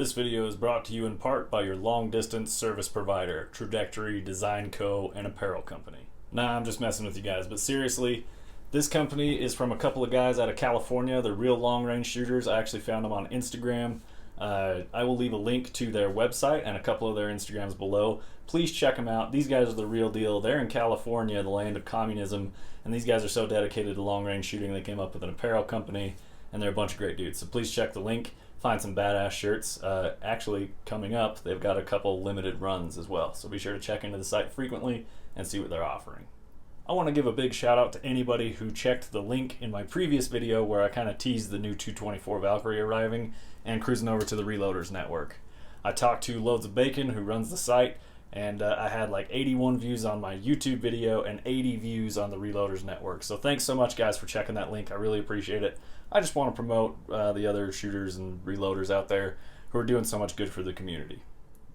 This video is brought to you in part by your long-distance service provider, Trajectory Design Co. and Apparel Company. Nah, I'm just messing with you guys, but seriously, this company is from a couple of guys out of California. They're real long-range shooters. I actually found them on Instagram. I will leave a link to their website and a couple of their Instagrams below. Please check them out. These guys are the real deal. They're in California, the land of communism, and these guys are so dedicated to long-range shooting they came up with an apparel company, and they're a bunch of great dudes. So please check the link. Find some badass shirts. Actually, coming up, they've got a couple limited runs as well, so be sure to check into the site frequently and see what they're offering. I want to give a big shout out to anybody who checked the link in my previous video where I kind of teased the new 224 Valkyrie arriving and cruising over to the Reloaders Network. I talked to Loads of Bacon, who runs the site, and I had like 81 views on my YouTube video and 80 views on the Reloaders Network. So thanks so much, guys, for checking that link. I really appreciate it. I just want to promote the other shooters and reloaders out there who are doing so much good for the community.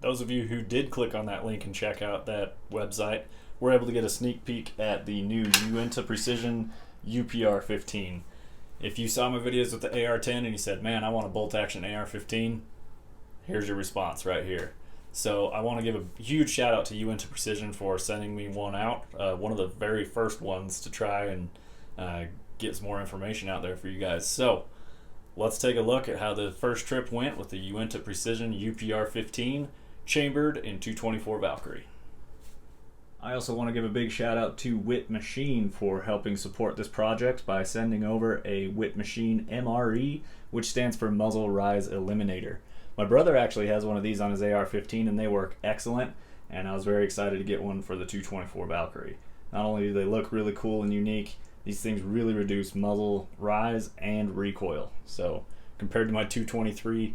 Those of you who did click on that link and check out that website were able to get a sneak peek at the new Uintah Precision UPR-15. If you saw my videos with the AR-10 and you said, man, I want a bolt-action AR-15, here's your response right here. So I want to give a huge shout out to Uintah Precision for sending me one out, one of the very first ones to try and get some more information out there for you guys. So let's take a look at how the first trip went with the Uintah Precision UPR-15 chambered in 224 Valkyrie. I also want to give a big shout out to Witt Machine for helping support this project by sending over a Witt Machine MRE, which stands for Muzzle Rise Eliminator. My brother actually has one of these on his AR-15 and they work excellent, and I was very excited to get one for the 224 Valkyrie. Not only do they look really cool and unique, these things really reduce muzzle rise and recoil. So compared to my 223,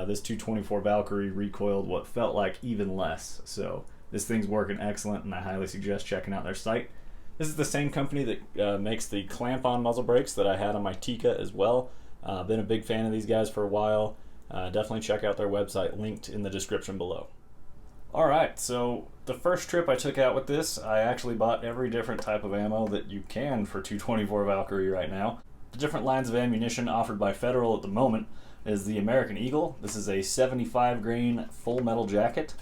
this 224 Valkyrie recoiled what felt like even less. So this thing's working excellent, and I highly suggest checking out their site. This is the same company that makes the clamp-on muzzle brakes that I had on my Tikka as well. Been a big fan of these guys for a while. Definitely check out their website, linked in the description below. Alright, so the first trip I took out with this, I actually bought every different type of ammo that you can for 224 Valkyrie right now. The different lines of ammunition offered by Federal at the moment is the American Eagle. This is a 75 grain full metal jacket.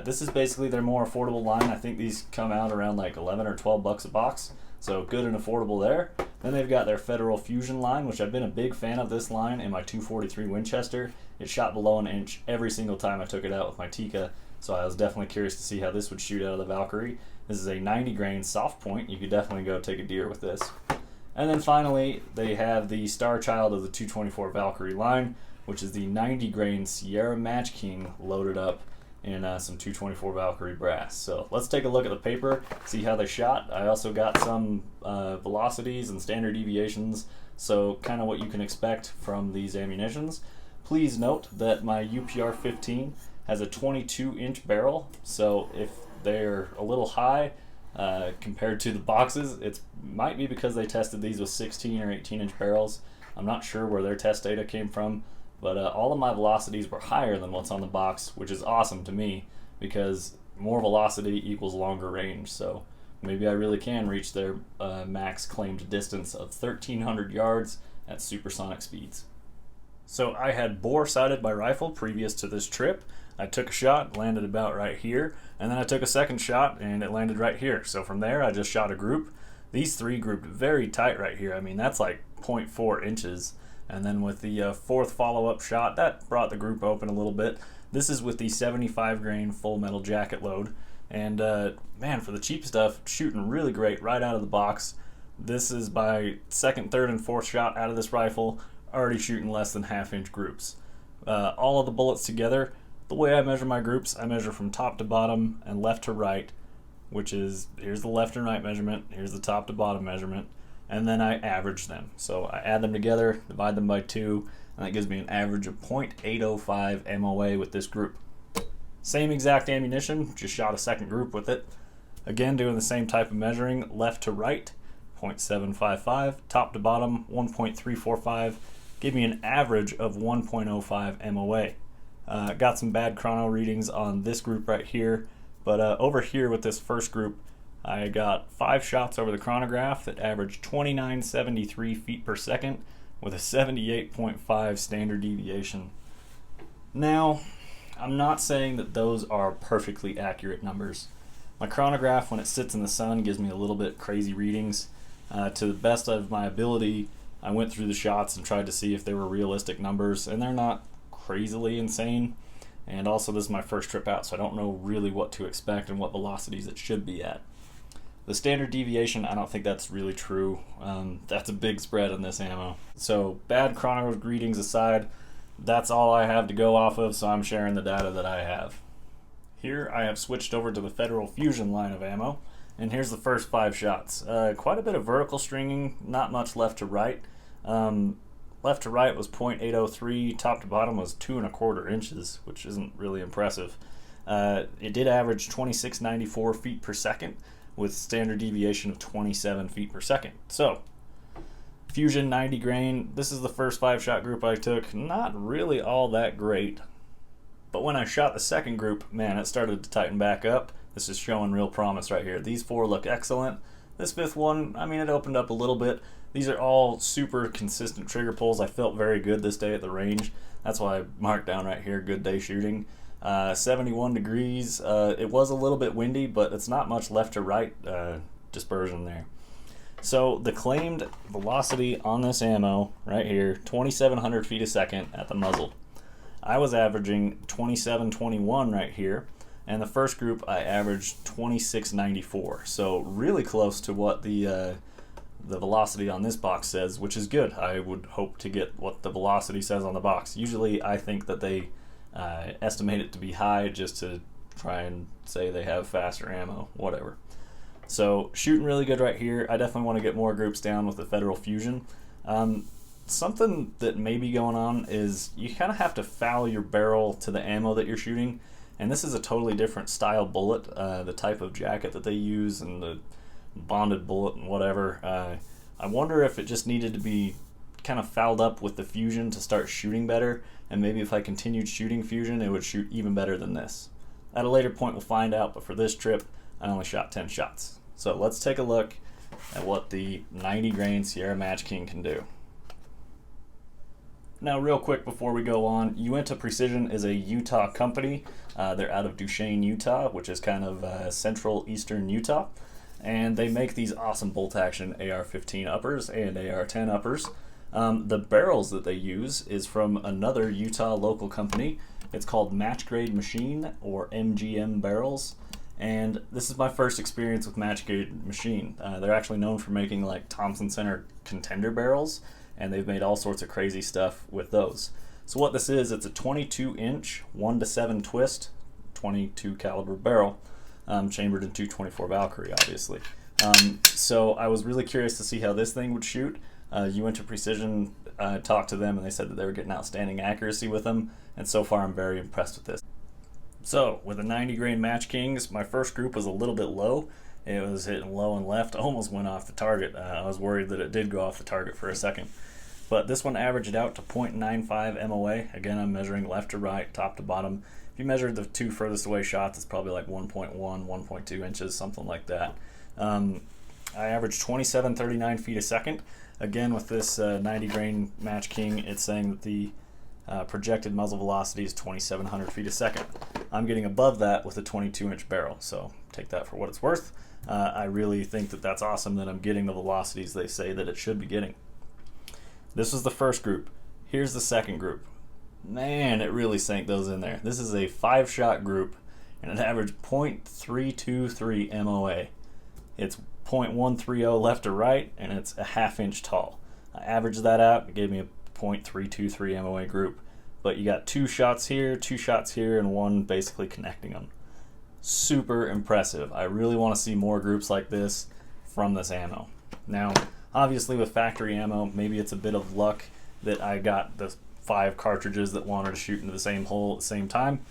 This is basically their more affordable line. I think these come out around like 11 or 12 bucks a box, so good and affordable there. Then they've got their Federal Fusion line, which I've been a big fan of this line in my 243 Winchester. It shot below an inch every single time I took it out with my Tikka, so I was definitely curious to see how this would shoot out of the Valkyrie. This is a 90 grain soft point. You could definitely go take a deer with this. And then finally, they have the star child of the 224 Valkyrie line, which is the 90 grain Sierra Matchking loaded up in some 224 Valkyrie brass. So let's take a look at the paper, see how they shot. I also got some velocities and standard deviations, so kind of what you can expect from these ammunitions. Please note that my UPR-15 has a 22-inch barrel, so if they're a little high compared to the boxes, it might be because they tested these with 16 or 18-inch barrels. I'm not sure where their test data came from, but all of my velocities were higher than what's on the box, which is awesome to me because more velocity equals longer range. So maybe I really can reach their max claimed distance of 1,300 yards at supersonic speeds. So I had bore-sighted my rifle previous to this trip. I took a shot, landed about right here, and then I took a second shot and it landed right here. So from there I just shot a group. These three grouped very tight right here. I mean, that's like 0.4 inches. And then with the fourth follow-up shot, that brought the group open a little bit. This is with the 75 grain full metal jacket load. And man, for the cheap stuff, shooting really great right out of the box. This is my second, third, and fourth shot out of this rifle, already shooting less than half-inch groups. All of the bullets together, the way I measure my groups, I measure from top to bottom and left to right, which is, here's the left and right measurement, here's the top to bottom measurement, and then I average them. So I add them together, divide them by 2, and that gives me an average of 0.805 MOA with this group. Same exact ammunition, just shot a second group with it. Again, doing the same type of measuring, left to right, 0.755, top to bottom, 1.345, give me an average of 1.05 MOA. Got some bad chrono readings on this group right here, but over here with this first group, I got 5 shots over the chronograph that averaged 2973 feet per second with a 78.5 standard deviation. Now, I'm not saying that those are perfectly accurate numbers. My chronograph, when it sits in the sun, gives me a little bit crazy readings. To the best of my ability, I went through the shots and tried to see if they were realistic numbers, and they're not crazily insane. And also, this is my first trip out, so I don't know really what to expect and what velocities it should be at. The standard deviation, I don't think that's really true. That's a big spread on this ammo. So bad chrono readings aside, that's all I have to go off of, so I'm sharing the data that I have. Here I have switched over to the Federal Fusion line of ammo, and here's the first 5 shots. Quite a bit of vertical stringing, not much left to right. Left to right was .803, top to bottom was 2 1/4 inches, which isn't really impressive. It did average 2694 feet per second with standard deviation of 27 feet per second. So, Fusion 90 grain, this is the first 5-shot group I took. Not really all that great. But when I shot the second group, man, it started to tighten back up. This is showing real promise right here. These 4 look excellent. This 5th one, I mean, it opened up a little bit. These are all super consistent trigger pulls. I felt very good this day at the range. That's why I marked down right here, good day shooting. 71 degrees. It was a little bit windy, but it's not much left to right dispersion there. So the claimed velocity on this ammo right here, 2,700 feet a second at the muzzle. I was averaging 2721 right here, and the first group I averaged 2694. So really close to what the velocity on this box says, which is good. I would hope to get what the velocity says on the box. Usually I think that they estimate it to be high just to try and say they have faster ammo, whatever. So shooting really good right here. I definitely want to get more groups down with the Federal Fusion. Something that may be going on is you kind of have to foul your barrel to the ammo that you're shooting, and this is a totally different style bullet. The type of jacket that they use and the bonded bullet and whatever. I wonder if it just needed to be kind of fouled up with the Fusion to start shooting better, and maybe if I continued shooting Fusion it would shoot even better than this. At a later point we'll find out, but for this trip I only shot 10 shots. So let's take a look at what the 90 grain Sierra Matchking can do. Now real quick before we go on, Uintah Precision is a Utah company. They're out of Duchesne, Utah, which is kind of central eastern Utah. And they make these awesome bolt action AR-15 uppers and AR-10 uppers. The barrels that they use is from another Utah local company. It's called Witt Machine, or MGM barrels. And this is my first experience with Matchking Machine. They're actually known for making like Thompson Center contender barrels, and they've made all sorts of crazy stuff with those. So what this is, it's a 22-inch 1-to-7 twist, 22 caliber barrel, chambered in 224 Valkyrie, obviously. So I was really curious to see how this thing would shoot. Uintah Precision talked to them, and they said that they were getting outstanding accuracy with them, and so far I'm very impressed with this. So, with the 90 grain Match Kings, my first group was a little bit low. It was hitting low and left, almost went off the target. I was worried that it did go off the target for a second. But this one averaged out to 0.95 MOA. Again, I'm measuring left to right, top to bottom. If you measure the 2 furthest away shots, it's probably like 1.1, 1.2 inches, something like that. I averaged 2739 feet a second. Again, with this 90 grain Match King, it's saying that the projected muzzle velocity is 2,700 feet a second. I'm getting above that with a 22-inch barrel, so take that for what it's worth. I really think that that's awesome that I'm getting the velocities they say that it should be getting. This was the first group. Here's the second group. Man, it really sank those in there. This is a 5-shot group, and it averaged 0.323 MOA. It's 0.130 left to right, and it's a 1/2 inch tall. I averaged that out. It gave me a 0.323 MOA group. But you got 2 shots here, 2 shots here, and 1 basically connecting them. Super impressive. I really want to see more groups like this from this ammo. Now, obviously with factory ammo, maybe it's a bit of luck that I got the 5 cartridges that wanted to shoot into the same hole at the same time.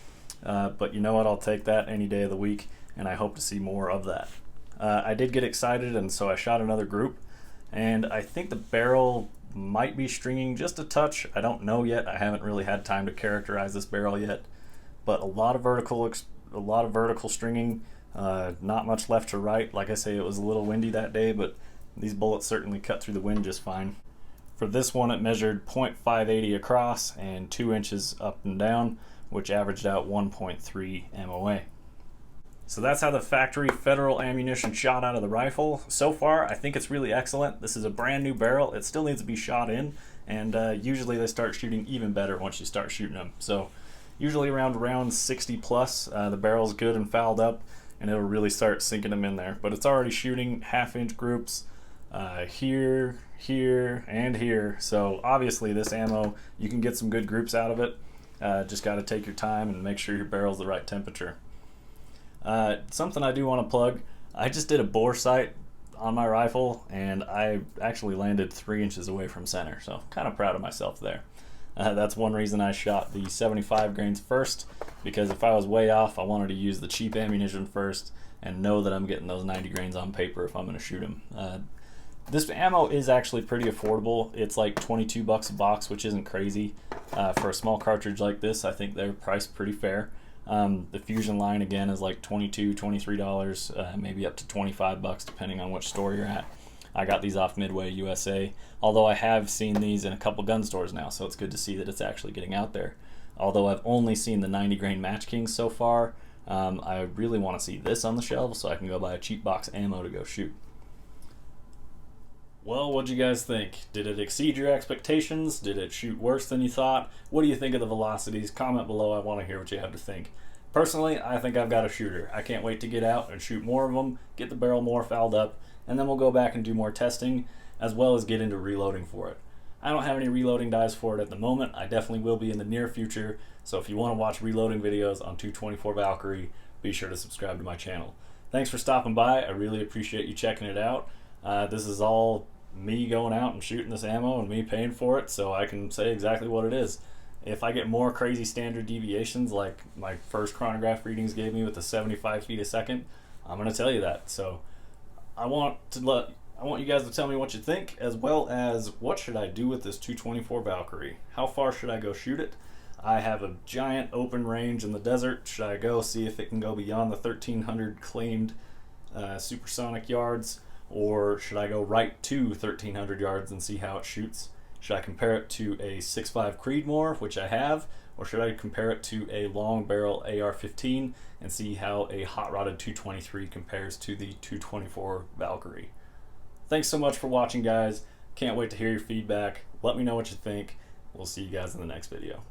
But you know what? I'll take that any day of the week, and I hope to see more of that. I did get excited, and so I shot another group, and I think the barrel might be stringing just a touch. I don't know yet. I haven't really had time to characterize this barrel yet, but a lot of vertical stringing, not much left to right. Like I say, it was a little windy that day, but these bullets certainly cut through the wind just fine. For this one, it measured 0.580 across and 2 inches up and down, which averaged out 1.3 MOA. So that's how the factory Federal ammunition shot out of the rifle. So far, I think it's really excellent. This is a brand new barrel. It still needs to be shot in, and usually they start shooting even better once you start shooting them. So usually around round 60 plus, the barrel's good and fouled up, and it'll really start sinking them in there. But it's already shooting half-inch groups here, here, and here. So obviously this ammo, you can get some good groups out of it. Just got to take your time and make sure your barrel's the right temperature. Something I do want to plug, I just did a bore sight on my rifle, and I actually landed 3 inches away from center, so kind of proud of myself there. That's one reason I shot the 75 grains first, because if I was way off, I wanted to use the cheap ammunition first and know that I'm getting those 90 grains on paper if I'm going to shoot them. This ammo is actually pretty affordable. It's like 22 bucks a box, which isn't crazy. For a small cartridge like this, I think they're priced pretty fair. The Fusion line again is like $22, $23, maybe up to 25 bucks depending on which store you're at. I got these off Midway USA, although I have seen these in a couple gun stores now, so it's good to see that it's actually getting out there. Although I've only seen the 90 grain Matchkings so far, I really want to see this on the shelves so I can go buy a cheap box ammo to go shoot. Well, what'd you guys think? Did it exceed your expectations? Did it shoot worse than you thought? What do you think of the Velocities? Comment below. I want to hear what you have to think. Personally, I think I've got a shooter. I can't wait to get out and shoot more of them, get the barrel more fouled up, and then we'll go back and do more testing, as well as get into reloading for it. I don't have any reloading dies for it at the moment. I definitely will be in the near future, so if you want to watch reloading videos on 224 Valkyrie, be sure to subscribe to my channel. Thanks for stopping by. I really appreciate you checking it out. This is all me going out and shooting this ammo and me paying for it, so I can say exactly what it is. If I get more crazy standard deviations like my first chronograph readings gave me with the 75 feet a second, I'm going to tell you that. So I want you guys to tell me what you think, as well as what should I do with this 224 Valkyrie. How far should I go shoot it? I have a giant open range in the desert. Should I go see if it can go beyond the 1300 claimed supersonic yards? Or should I go right to 1300 yards and see how it shoots? Should I compare it to a 6.5 Creedmoor, which I have, or should I compare it to a long barrel AR-15 and see how a hot rodded 223 compares to the 224 Valkyrie? Thanks so much for watching, guys. Can't wait to hear your feedback. Let me know what you think. We'll see you guys in the next video.